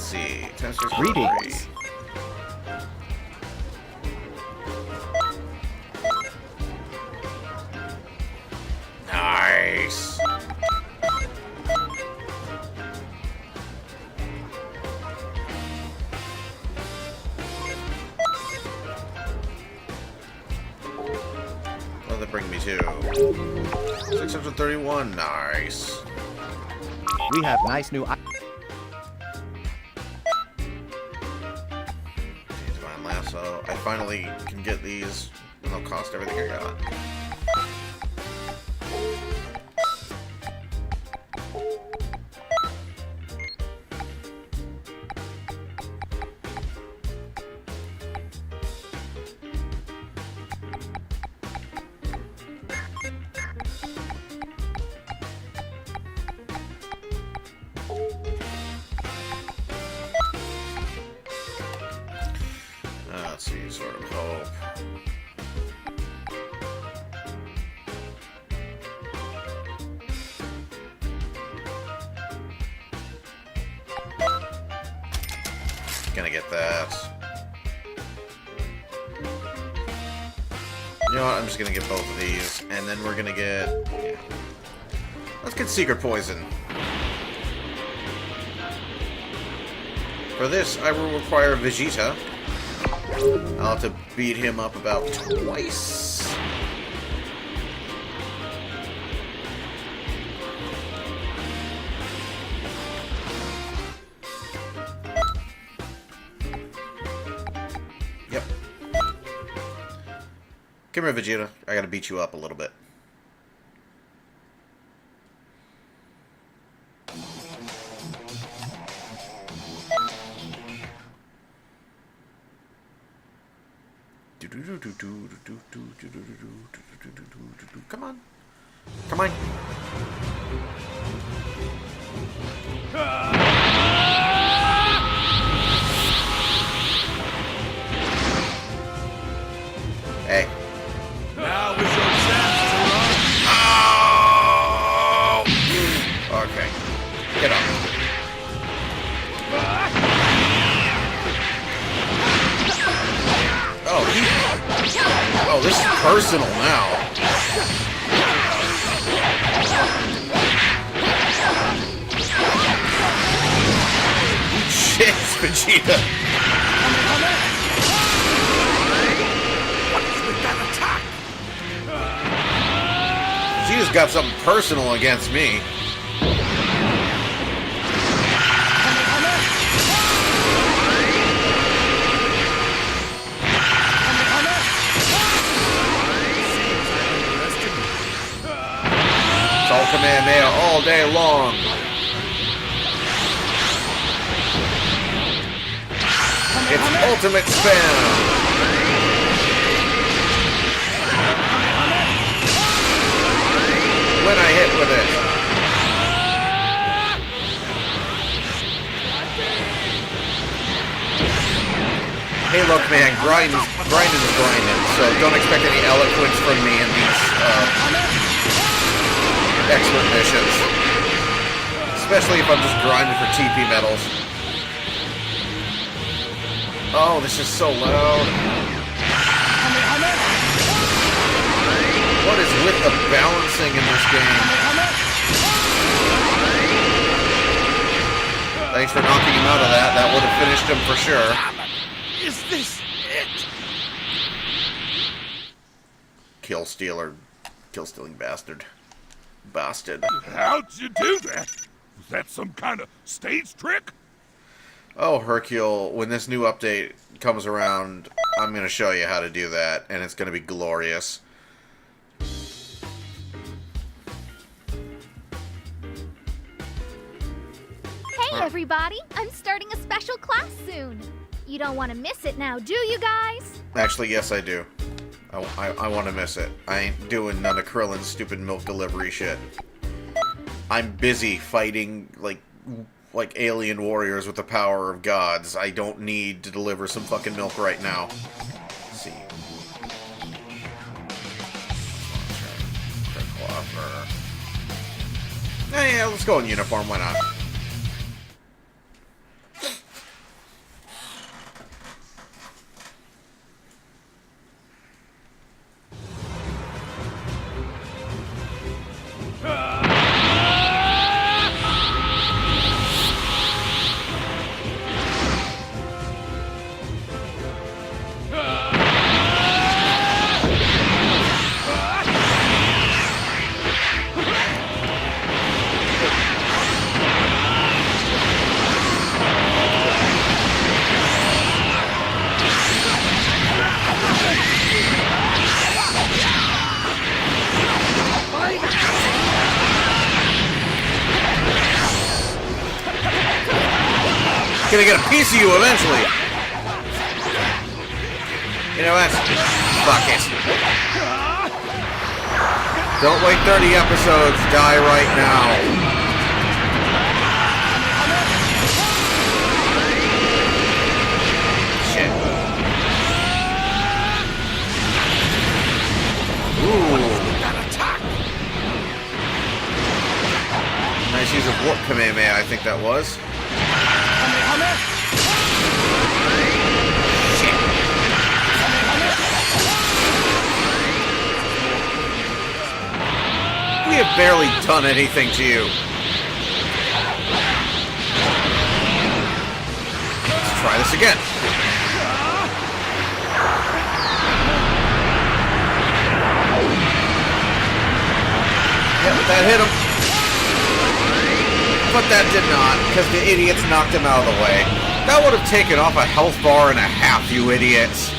see. Testers Greetings. Nice. What did that bring me to? 631. Nice. We have nice new. Divine Lasso. I finally can get these, and they'll cost everything I got. Let's see, sort of hope. Gonna get that. You know what? I'm just gonna get both of these, and then we're gonna get. Yeah. Let's get Secret Poison. For this, I will require Vegeta. I'll have to beat him up about twice. Yep. Come here, Vegeta. I gotta beat you up a little bit. Come on. Come on. Hey. Now is your chance to run. Oh! Okay. Get up. Oh, this is personal now. Shit, Vegeta. Vegeta's got something personal against me. Kamehameha all day long. It's ultimate spam. When I hit with it. Hey, look, man, grinding is grinding, so don't expect any eloquence from me in these expert missions. Especially if I'm just grinding for TP medals. Oh, this is so loud. What is with the balancing in this game? Thanks for knocking him out of that. That would have finished him for sure. Is this it? Kill stealing bastard. Bastard. How'd you do that? Was that some kind of stage trick? Oh, Hercule, when this new update comes around, I'm going to show you how to do that, and it's going to be glorious. Hey, everybody! I'm starting a special class soon. You don't want to miss it now, do you guys? Actually, yes, I do. I want to miss it. I ain't doing none of Krillin's stupid milk delivery shit. I'm busy fighting, like alien warriors with the power of gods. I don't need to deliver some fucking milk right now. Let's see. Critical offer. Yeah, let's go in uniform. Why not? Gonna get a piece of you eventually. You know what? Fuck it. Don't wait 30 episodes. Die right now. Nice use of warp Kamehameha, I think that was. Shit. We have barely done anything to you. Let's try this again. Yep, that hit him. But that did not, because the idiots knocked him out of the way. That would have taken off a health bar and a half, you idiots.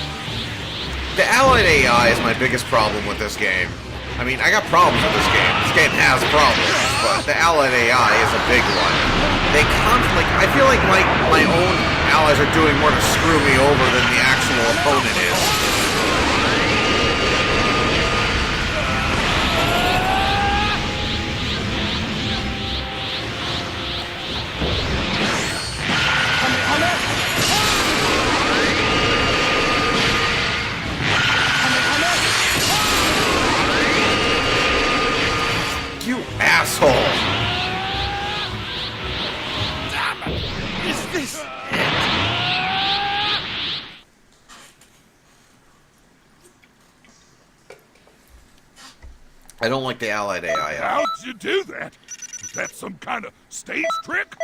The allied AI is my biggest problem with this game. I mean, I got problems with this game. This game has problems, but the allied AI is a big one. They constantly, I feel like my own allies are doing more to screw me over than the actual opponent is. Asshole! Damn it! Is this it? I don't like the allied AI. How'd you do that? Was that some kind of stage trick?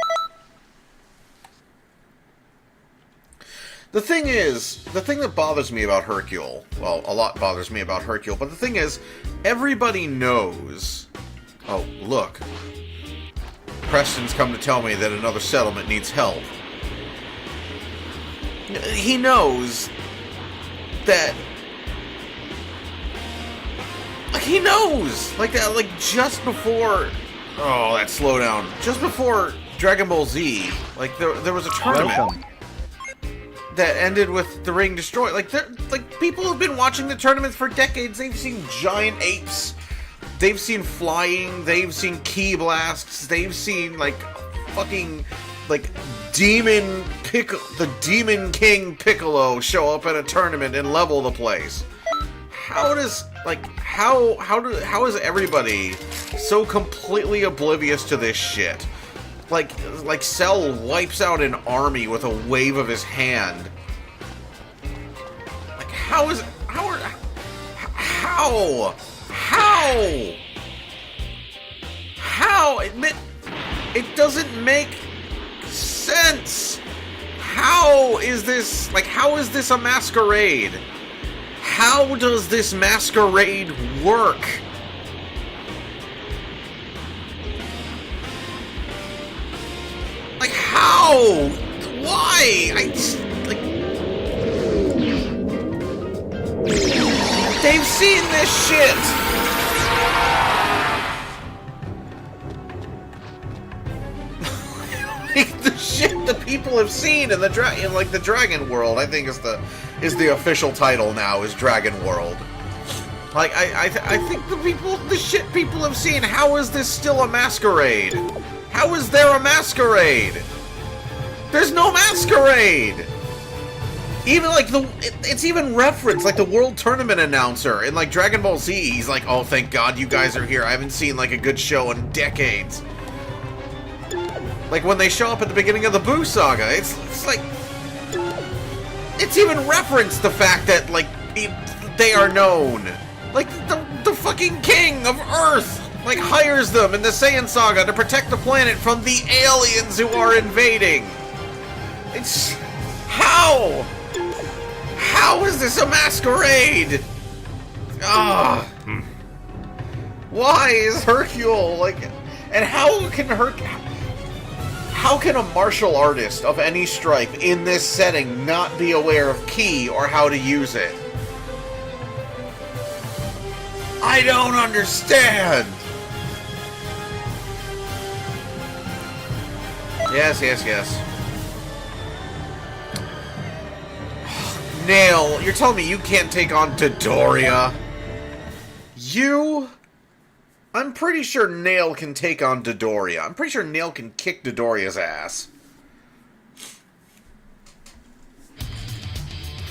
The thing is, the thing that bothers me about Hercule, well, a lot bothers me about Hercule, but the thing is, everybody knows. Oh, look. Preston's come to tell me that another settlement needs help. He knows that... He knows! Like that, like just before... Oh, that slowdown. Just before Dragon Ball Z, like there was a tournament Welcome. that ended with the ring destroyed. Like people have been watching the tournaments for decades. They've seen giant apes. They've seen flying, they've seen ki blasts, they've seen, like, fucking, like, the Demon King Piccolo show up at a tournament and level the place. How does, like, how is everybody so completely oblivious to this shit? Like Cell wipes out an army with a wave of his hand. Like, how? It doesn't make sense. How is this a masquerade? How does this masquerade work? Like, how? Why? They've seen this shit! The shit the people have seen in the Dragon World, I think is the official title now, is Dragon World. Like, I think the shit people have seen, how is this still a masquerade? How is there a masquerade? There's no masquerade! Even like it's even referenced, like the World Tournament announcer in like Dragon Ball Z. He's like, "Oh, thank God you guys are here. I haven't seen like a good show in decades." Like when they show up at the beginning of the Boo Saga, it's like it's even referenced the fact that like they are known. Like the fucking king of Earth like hires them in the Saiyan Saga to protect the planet from the aliens who are invading. It's how? How is this a masquerade? Ah. Why is Hercule like? And how can a martial artist of any stripe in this setting not be aware of ki or how to use it? I don't understand. Yes. Nail, you're telling me you can't take on Dodoria? You? I'm pretty sure Nail can take on Dodoria. I'm pretty sure Nail can kick Dodoria's ass.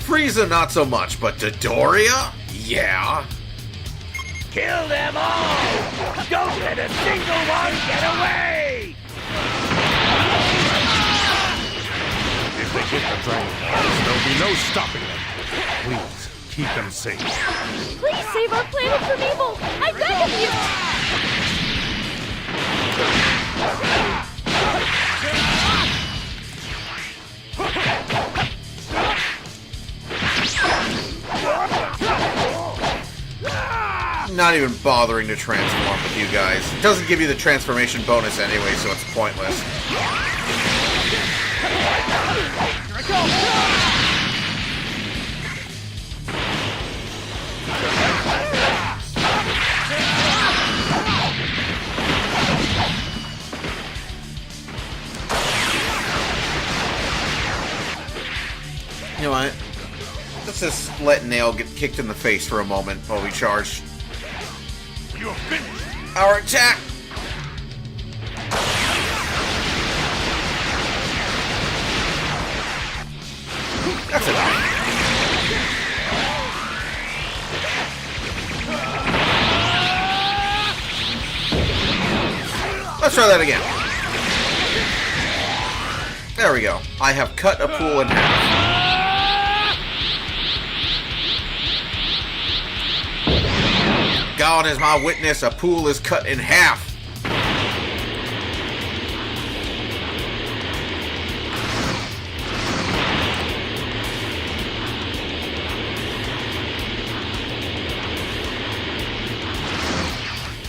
Frieza, not so much, but Dodoria? Yeah. Kill them all! Don't let a single one get away! If they get the Dragon Balls, there'll be no stopping them. Please, keep them safe. Please save our planet from evil! I beg of you! Not even bothering to transform with you guys. It doesn't give you the transformation bonus anyway, so it's pointless. You know what? Let's just let Nail get kicked in the face for a moment while we charge. You're finished! Our attack! That's it. Let's try that again. There we go. I have cut a pool in half. God is my witness, a pool is cut in half.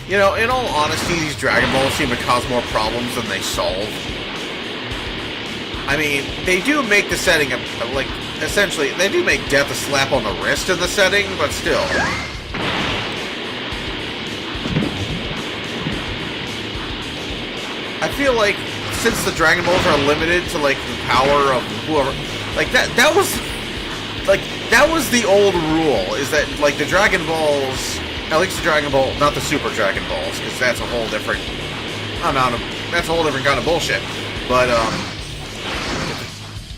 You know, in all honesty, these Dragon Balls seem to cause more problems than they solve. I mean, they do make the setting, like, essentially, they do make death a slap on the wrist in the setting, but still. I feel like, since the Dragon Balls are limited to, like, the power of whoever, like, that was the old rule, is that, like, the Dragon Balls, at least the Dragon Ball, not the Super Dragon Balls, because that's a whole different amount of, that's a whole different kind of bullshit, but,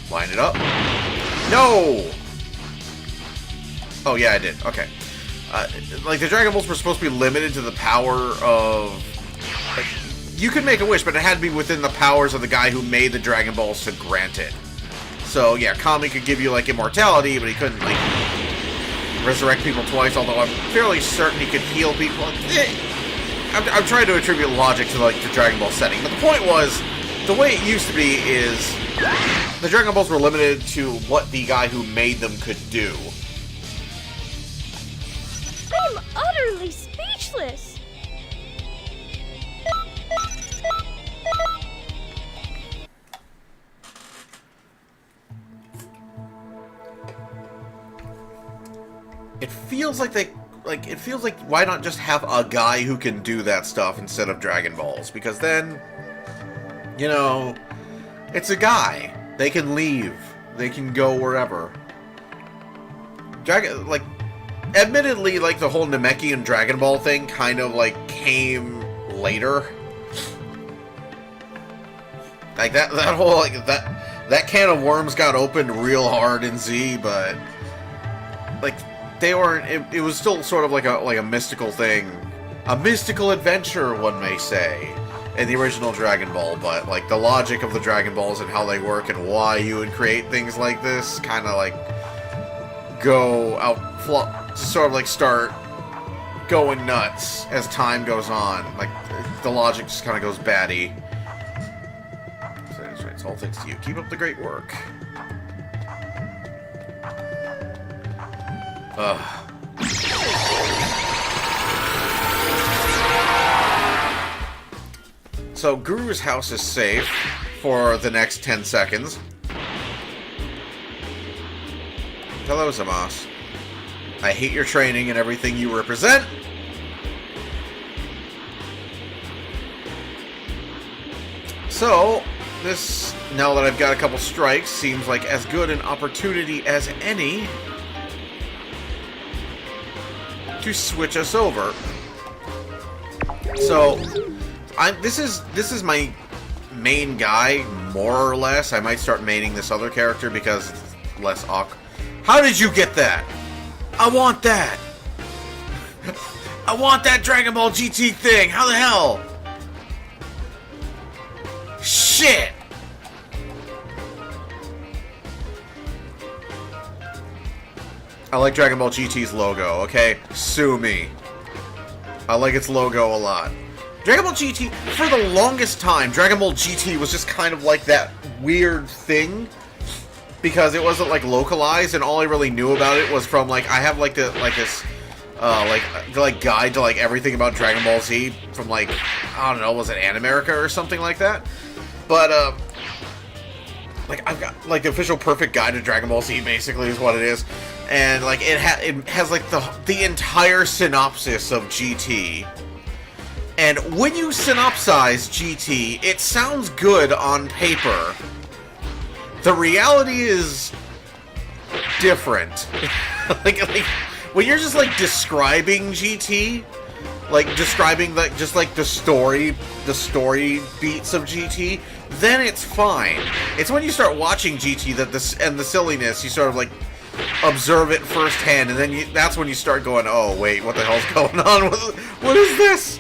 line it up. No! Oh, yeah, I did, okay. Like, the Dragon Balls were supposed to be limited to the power of, like, you could make a wish, but it had to be within the powers of the guy who made the Dragon Balls to grant it. So, yeah, Kami could give you, like, immortality, but he couldn't, like, resurrect people twice, although I'm fairly certain he could heal people. I'm trying to attribute logic to, like, the Dragon Ball setting, but the point was, the way it used to be is, the Dragon Balls were limited to what the guy who made them could do. I'm utterly speechless! It feels like it feels like, why not just have a guy who can do that stuff instead of Dragon Balls? Because then, you know, it's a guy. They can leave. They can go wherever. Admittedly, like, the whole Namekian Dragon Ball thing kind of, like, came later. Like, that whole, like, that can of worms got opened real hard in Z, but, like, they weren't, it was still sort of like a mystical thing. A mystical adventure, one may say, in the original Dragon Ball, but, like, the logic of the Dragon Balls and how they work and why you would create things like this kind of, like, sort of, like, start going nuts as time goes on. Like, the logic just kind of goes batty. So that's right, it's all thanks to you. Keep up the great work. So, Guru's house is safe for the next 10 seconds. Hello, Zamasu. I hate your training and everything you represent. So, this, now that I've got a couple strikes, seems like as good an opportunity as any to switch us over. So, this is my main guy, more or less. I might start maining this other character because it's less awkward. How did you get that? I want that! I want that Dragon Ball GT thing! How the hell? Shit! I like Dragon Ball GT's logo, okay? Sue me. I like its logo a lot. Dragon Ball GT, for the longest time, Dragon Ball GT was just kind of like that weird thing. Because it wasn't, like, localized, and all I really knew about it was from, like, I have, like, this guide to, like, everything about Dragon Ball Z from, like, I don't know, was it Animerica or something like that? But, like, I've got, like, the official perfect guide to Dragon Ball Z, basically, is what it is. And, like, it has, like, the entire synopsis of GT. And when you synopsize GT, it sounds good on paper. The reality is different. like when you're just like describing GT, like describing like just like the story beats of GT, then it's fine. It's when you start watching GT that the silliness, you sort of like observe it firsthand, and then that's when you start going, oh wait, what the hell's going on? What is this?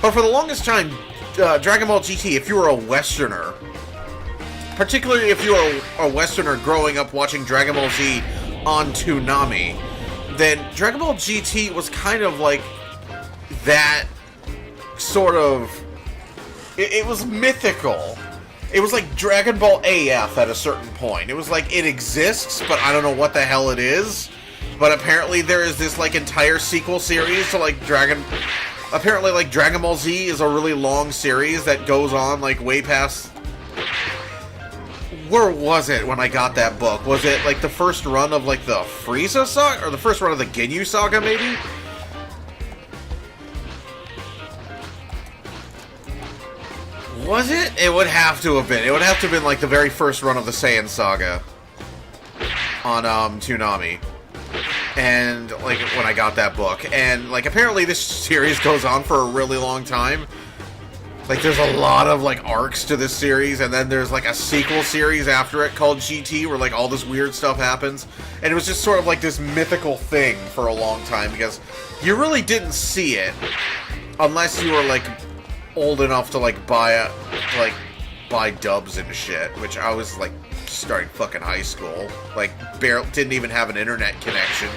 But for the longest time, Dragon Ball GT, if you were a Westerner, particularly if you were a Westerner growing up watching Dragon Ball Z on Toonami, then Dragon Ball GT was kind of like that sort of... It was mythical. It was like Dragon Ball AF at a certain point. It was like, it exists, but I don't know what the hell it is. But apparently there is this like entire sequel series to like Apparently like Dragon Ball Z is a really long series that goes on like way past... Where was it when I got that book? Was it like the first run of like the Frieza saga? Or the first run of the Ginyu saga, maybe? Was it? It would have to have been. It would have to have been like the very first run of the Saiyan saga on Toonami. And like when I got that book. And like apparently this series goes on for a really long time. Like, there's a lot of, like, arcs to this series, and then there's, like, a sequel series after it called GT, where, like, all this weird stuff happens. And it was just sort of, like, this mythical thing for a long time, because you really didn't see it unless you were, like, old enough to, like, buy dubs and shit, which I was, like, starting fucking high school. Like, barely, didn't even have an internet connection.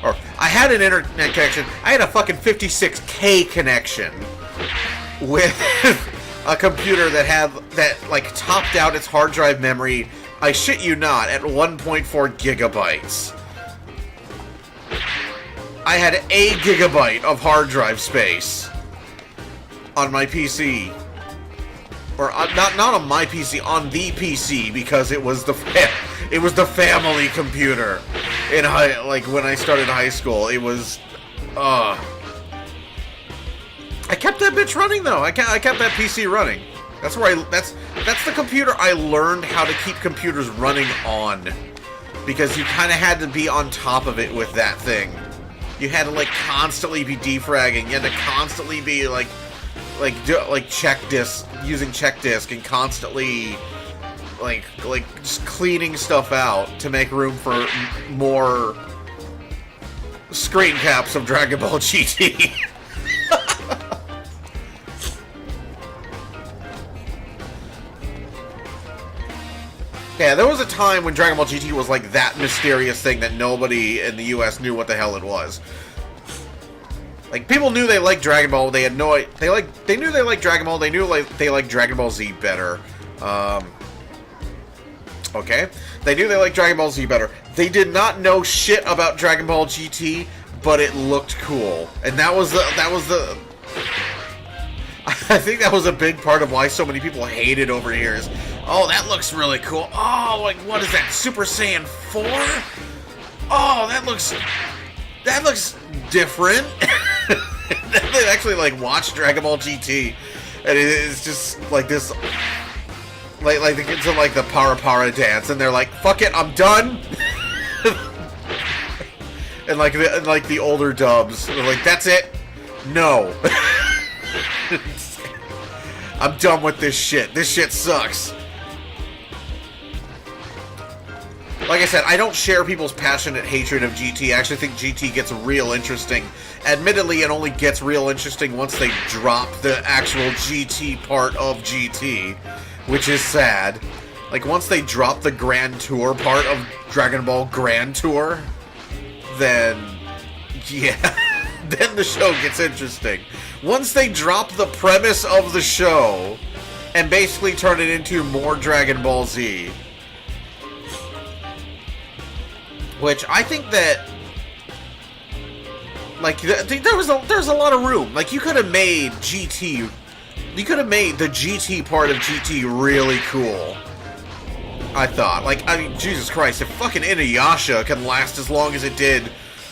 Or, I had an internet connection. I had a fucking 56K connection with a computer that like topped out its hard drive memory, I shit you not, at 1.4 gigabytes. I had a gigabyte of hard drive space on my PC. Or not on my PC, on the PC, because it was the family computer in when I started high school. It was I kept that bitch running though. I kept that PC running. That's where that's the computer I learned how to keep computers running on, because you kind of had to be on top of it with that thing. You had to like constantly be defragging. You had to constantly be check disk, using check disk, and constantly like just cleaning stuff out to make room for more screen caps of Dragon Ball GT. Yeah, there was a time when Dragon Ball GT was like that mysterious thing that nobody in the US knew what the hell it was. Like, people knew they liked Dragon Ball, they had no idea, they knew they liked Dragon Ball, they knew they liked Dragon Ball Z better. Okay. They knew they liked Dragon Ball Z better. They did not know shit about Dragon Ball GT, but it looked cool. And that was the I think that was a big part of why so many people hated over here is, oh, that looks really cool. Oh, like, what is that, Super Saiyan 4? Oh, that looks different. They actually, like, watched Dragon Ball GT. And it's just like this, like the kids are like the para dance, and they're like, "Fuck it, I'm done." and like the older dubs, they're like, "That's it, no." I'm done with this shit. This shit sucks. Like I said, I don't share people's passionate hatred of GT. I actually think GT gets real interesting. Admittedly, it only gets real interesting once they drop the actual GT part of GT, which is sad. Like, once they drop the Grand Tour part of Dragon Ball Grand Tour, then, yeah, then the show gets interesting. Once they drop the premise of the show and basically turn it into more Dragon Ball Z, which I think that, like, I think there's a lot of room. Like, you could have made GT, you could have made the GT part of GT really cool. I thought. Like, I mean, Jesus Christ, if fucking Inuyasha can last as long as it did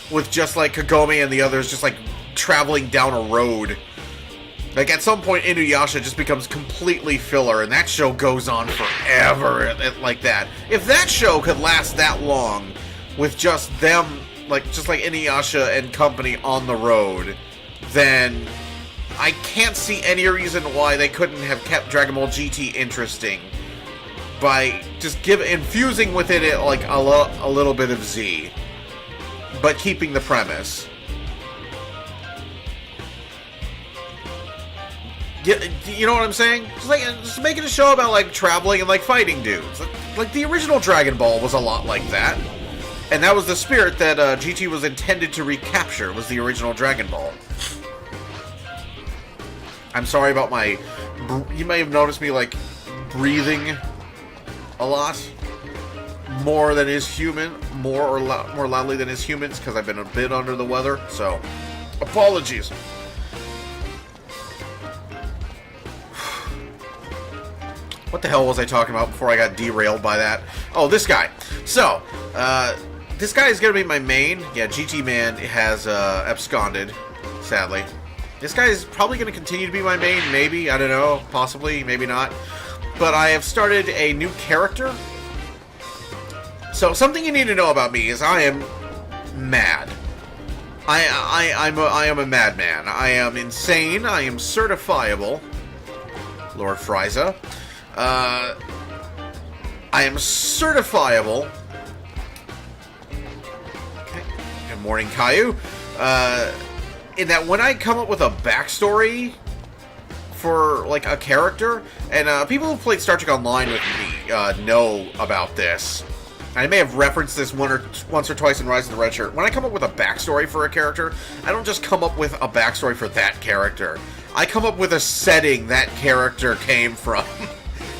with just, like, Kagome and the others just, like, traveling down a road. Like, at some point, Inuyasha just becomes completely filler, and that show goes on forever like that. If that show could last that long with just them, like, just like Inuyasha and company on the road, then I can't see any reason why they couldn't have kept Dragon Ball GT interesting by just infusing within it, like, a little bit of Z, but keeping the premise. You know what I'm saying? Just making a show about, like, traveling and, like, fighting dudes. Like, the original Dragon Ball was a lot like that. And that was the spirit that GT was intended to recapture, was the original Dragon Ball. I'm sorry about my... You may have noticed me, like, breathing a lot. More than is human. More loudly than is humans, because I've been a bit under the weather. So, apologies. What the hell was I talking about before I got derailed by that? Oh, this guy. So, this guy is going to be my main. Yeah, GT Man has absconded, sadly. This guy is probably going to continue to be my main, maybe. I don't know. Possibly, maybe not. But I have started a new character. So, something you need to know about me is I am mad. I am a madman. I am insane. I am certifiable. Lord Frieza. I am certifiable. Okay. Good morning, Caillou. In that when I come up with a backstory for, like, a character, and people who played Star Trek Online with me know about this. I may have referenced this once or twice in Rise of the Red Shirt. When I come up with a backstory for a character, I don't just come up with a backstory for that character. I come up with a setting that character came from.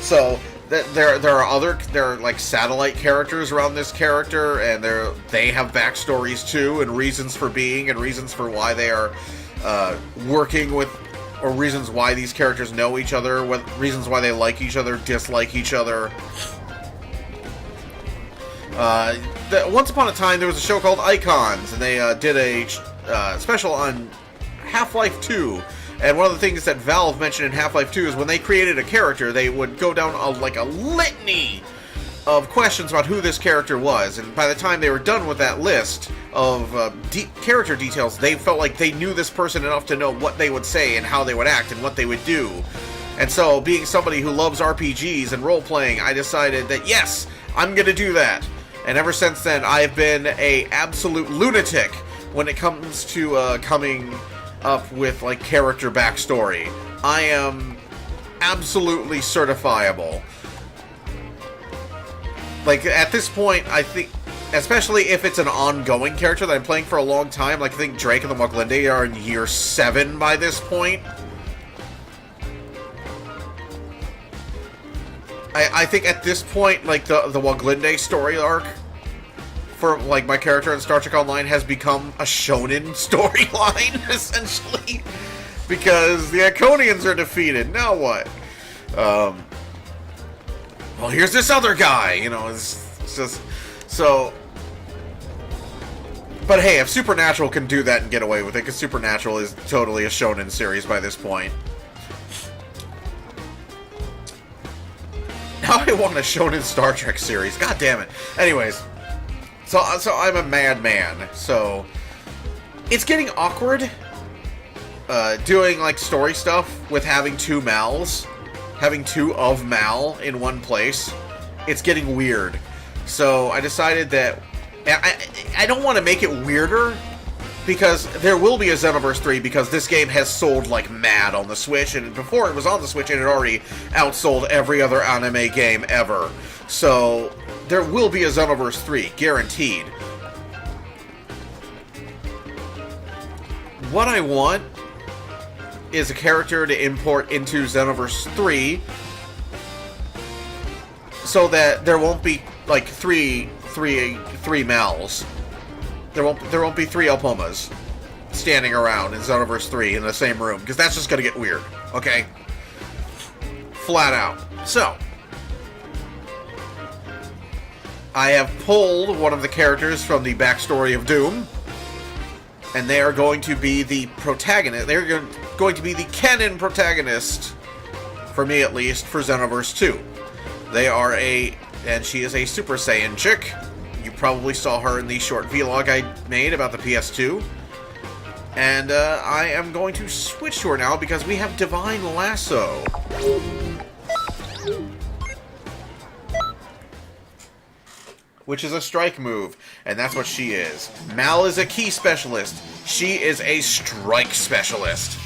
So there are like satellite characters around this character, and they have backstories too, and reasons for being, and reasons for why they are working with, or reasons why these characters know each other, reasons why they like each other, dislike each other. Once upon a time, there was a show called Icons, and they did a special on Half-Life 2. And one of the things that Valve mentioned in Half-Life 2 is when they created a character, they would go down a litany of questions about who this character was. And by the time they were done with that list of character details, they felt like they knew this person enough to know what they would say and how they would act and what they would do. And so, being somebody who loves RPGs and role-playing, I decided that, yes, I'm going to do that. And ever since then, I've been an absolute lunatic when it comes to coming up with, like, character backstory. I am absolutely certifiable. Like, at this point, I think, especially if it's an ongoing character that I'm playing for a long time, like, I think Drake and the Waglinde are in year 7 by this point. I think at this point, like, the Waglinde story arc for, like, my character in Star Trek Online has become a shonen storyline, essentially. Because the Iconians are defeated. Now what? Well, here's this other guy, you know, it's just... So... But hey, if Supernatural can do that and get away with it, because Supernatural is totally a shonen series by this point. Now I want a Shonen Star Trek series. God damn it. Anyways, so I'm a madman. So it's getting awkward doing like story stuff with having two Mals, having two of Mal in one place. It's getting weird. So I decided that I don't want to make it weirder, because there will be a Xenoverse 3, because this game has sold like mad on the Switch, and before it was on the Switch it had already outsold every other anime game ever. So there will be a Xenoverse 3, guaranteed. What I want is a character to import into Xenoverse 3 so that there won't be like three Mals. There won't be three Alpomas standing around in Xenoverse 3 in the same room, because that's just gonna get weird, okay? Flat out. So, I have pulled one of the characters from the backstory of Doom, and they are going to be the protagonist. They're going to be the canon protagonist, for me at least, for Xenoverse 2. They are and she is a Super Saiyan chick. You probably saw her in the short vlog I made about the PS2. And I am going to switch to her now because we have Divine Lasso. Which is a strike move, and that's what she is. Mal is a key specialist. She is a strike specialist.